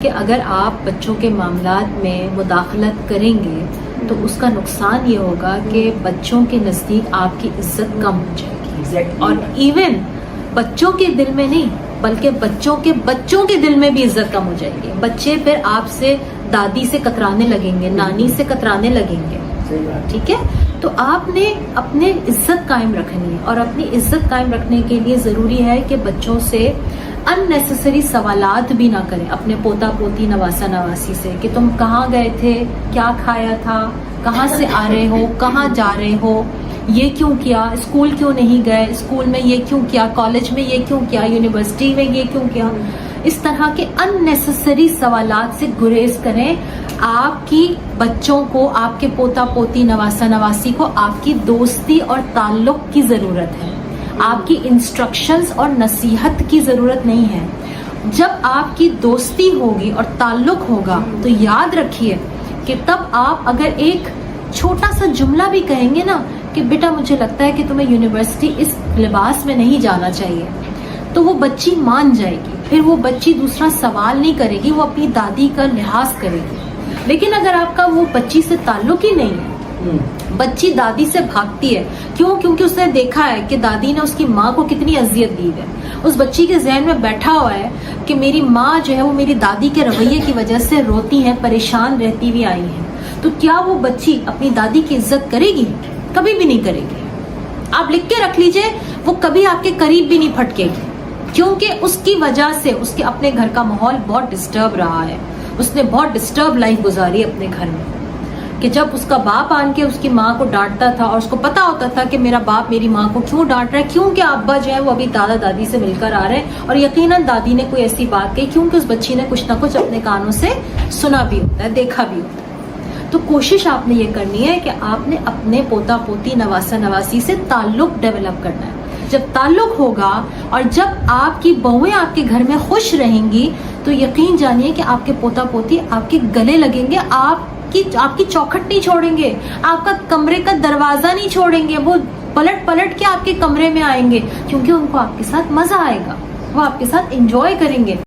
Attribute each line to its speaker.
Speaker 1: کہ اگر آپ بچوں کے معاملات میں مداخلت کریں گے تو اس کا نقصان یہ ہوگا کہ بچوں کے نزدیک آپ کی عزت کم ہو جائے گی، اور ایون بچوں کے دل میں نہیں بلکہ بچوں کے دل میں بھی عزت کم ہو جائے گی۔ بچے پھر آپ سے دادی سے کترانے لگیں گے، نانی سے کترانے لگیں گے، ٹھیک ہے؟ تو آپ نے اپنے عزت قائم رکھنی ہے، اور اپنی عزت قائم رکھنے کے لیے ضروری ہے کہ بچوں سے اننیسیسری سوالات بھی نہ کریں، اپنے پوتا پوتی نواسا نواسی سے کہ تم کہاں گئے تھے، کیا کھایا تھا، کہاں سے آ رہے ہو، کہاں جا رہے ہو، یہ کیوں کیا، اسکول کیوں نہیں گئے، اسکول میں یہ کیوں کیا، کالج میں یہ کیوں کیا، یونیورسٹی میں یہ کیوں کیا۔ اس طرح کے اننیسیسری سوالات سے گریز کریں۔ آپ کی بچوں کو، آپ کے پوتا پوتی نواسا نواسی کو آپ کی دوستی اور تعلق کی ضرورت ہے، آپ کی انسٹرکشنز اور نصیحت کی ضرورت نہیں ہے۔ جب آپ کی دوستی ہوگی اور تعلق ہوگا تو یاد رکھیے کہ تب آپ اگر ایک چھوٹا سا جملہ بھی کہیں گے نا کہ بیٹا مجھے لگتا ہے کہ تمہیں یونیورسٹی اس لباس میں نہیں جانا چاہیے، تو وہ بچی مان جائے گی، پھر وہ بچی دوسرا سوال نہیں کرے گی، وہ اپنی دادی کا لحاظ کرے گی۔ لیکن اگر آپ کا وہ بچی سے تعلق ہی نہیں ہے، بچی دادی سے بھاگتی ہے، کیونکہ اس نے دیکھا ہے کہ دادی نے اس کی ماں کو کتنی اذیت دی ہے، اس بچی کے ذہن میں بیٹھا ہوا ہے کہ میری ماں جو ہے وہ میری دادی کے رویے کی وجہ سے روتی ہیں، پریشان رہتی ہوئی آئی ہیں، تو کیا وہ بچی اپنی دادی کی عزت کرے گی؟ کبھی بھی نہیں کرے گی۔ آپ لکھ کے رکھ لیجئے، وہ کبھی آپ کے قریب بھی نہیں پھٹکے گی، کیونکہ اس کی وجہ سے اس کے اپنے گھر کا ماحول بہت ڈسٹرب رہا ہے، اس نے بہت ڈسٹرب لائف گزاری اپنے گھر میں، کہ جب اس کا باپ آن کے اس کی ماں کو ڈانٹتا تھا اور اس کو پتا ہوتا تھا کہ میرا باپ میری ماں کو کیوں ڈانٹ رہا ہے، کیونکہ ابا جو ہے وہ ابھی دادا دادی سے مل کر آ رہے ہیں، اور یقیناً دادی نے کوئی ایسی بات کہی کیونکہ اس بچی نے کچھ نہ کچھ اپنے کانوں سے سنا بھی ہوتا ہے، دیکھا بھی ہوتا ہے۔ تو کوشش آپ نے یہ کرنی ہے کہ آپ نے اپنے پوتا پوتی نواسا نواسی سے تعلق ڈیولپ کرنا ہے۔ جب تعلق ہوگا اور جب آپ کی بہویں آپ کے گھر میں خوش رہیں گی تو یقین جانیے کہ آپ کے پوتا پوتی آپ کے گلے لگیں گے، آپ کی چوکھٹ نہیں چھوڑیں گے، آپ کا کمرے کا دروازہ نہیں چھوڑیں گے، وہ پلٹ کے آپ کے کمرے میں آئیں گے، کیونکہ ان کو آپ کے ساتھ مزہ آئے گا، وہ آپ کے ساتھ انجوائے کریں گے۔